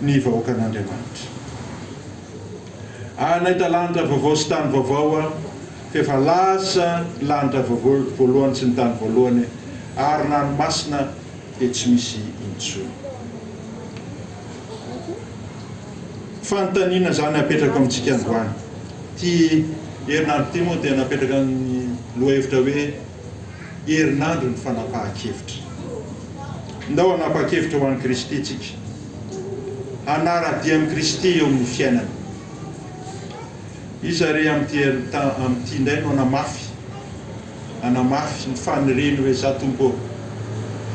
ny vahoakan'Andriamanitra. Nahita lanitra vaovao sy tany vaovao fefa lasa lanitra voalohany sy ny tany voalohany ary ranomasina dia tsy misy intsony. Fanontaniana zany apetraka amintsika androany. Ty herinandro ty moa dia napetraka amin'ny lohahevitra hoe herinandro ny fanapahan-kevitra. Ndao hanapahan-kevitra ho an'i Kristy tsika. Hanaradia amin'i Kristy eo amin'ny fiainana. Izy ary amin'ity indray no anamafy ny fanireny hoe za tompo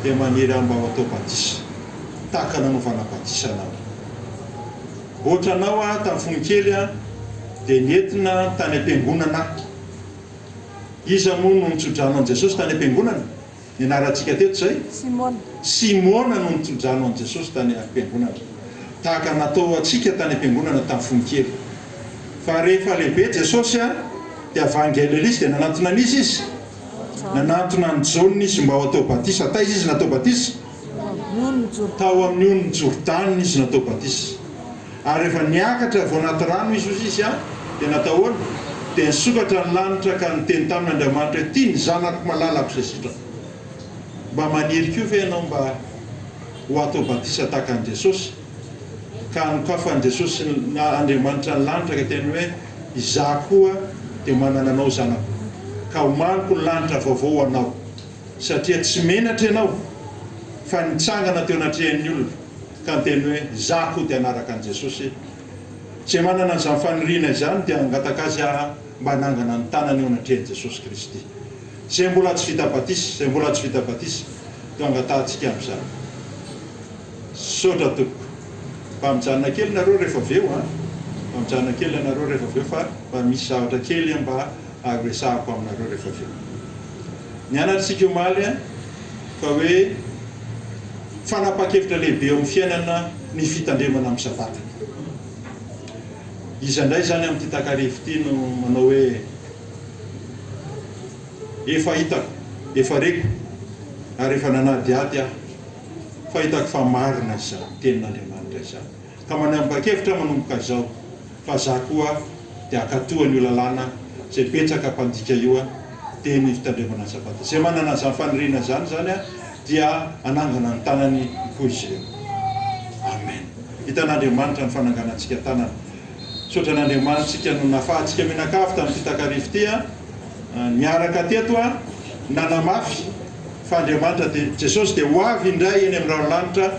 dia maniry mba ho atao batisa tahaka nanaovana batisa anao. Ohatra anao tamin'ny fonikely dia nentina tany am-piangonana. Iza moa no nitsodrano an'i Jesosy tany am-piangonana? Ny anarantsika teto zay? Simona no nitsodrano an'i Jesosy tany am-piangonana. Tahaka natao atsika tany am-piangonana tamin'ny fonikely. Fa rehefa lehibe Jesosy dia evangelisy dia nanantona an'izy izy. Nanantona ny Jaune izy mba ho atao batisa. Taiza izy natao batisa? Tao amin'ny on'ny Jordana izy natao batisa. Ary rehefa niakatra vao anaty rano izy dia natao ahoana? Dia nisokatra ny lanitra ka niteny tamin'Andriamanitra hoe ty ny zanako malalako izay sitrako. Mba maniry koa ve ianao mba ho atao batisa tahaka an'i Jesosy? Ka nokafan'i Jesosy Andriamanitra ny lanitra ka teny hoe izaho koa dia manana anao zanako. Ka homaniko ny lanitra vaovao anao satria tsy menatra ianao fa nitsangana teo anatrehan'ny olona. Ka niteny hoe izaho koa dia anaraka an'i Jesosy. Tsy manana an'izany faniriana izany dia angataka azy mba hanangana ny tanany eo anatrehan'i Jesosy Kristy. Zay mbola tsy vita batisa dia angatantsika amin'izany. Saotra tompoko. Mba mijanona kely nareo rehefa aveo fa misy zavatra kely mba aresahako aminareo rehefa aveo. Nianaritsika omaly fa hoe fanapahan-kevitra lehibe eo amin'ny fiainana ny fitandremana amin'ny sabata. Izy indray zany amin'ity takarivo ity no manao hoe efa hitako, efa reko ary efa nanadiady aho fa hitako fa marina izany tenin'Andriamanitra izany. Ka manampa-kevitra manomboka izao fa za koa dia akatoa ny lalàna zay betsaka mpandika io dia ny fitandremana sabata. Zay manana an'izany faniriana zany dia anangana ny tanany koa izy ireo. Amen. Hitan'Andriamanitra ny fananganantsika tanana. Saotra n'Andriamanitsika no nafahantsika mianakavy tamin'ity takarivo ity miaraka teto nanamafy fa Andriamanitra dia Jesosy dia ho avy indray eny amin'ny ranolanitra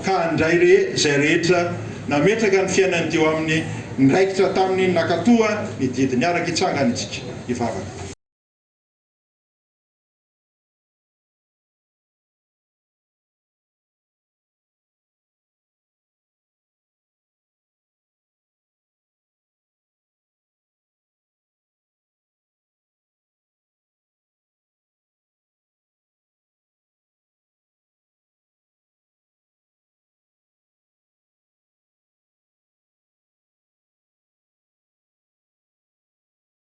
ka handray zay rehetra nametraka ny fiainany teo amin'ny niraikitra taminy nakatoa ny didiny araka hitsangana itsika hivavaka.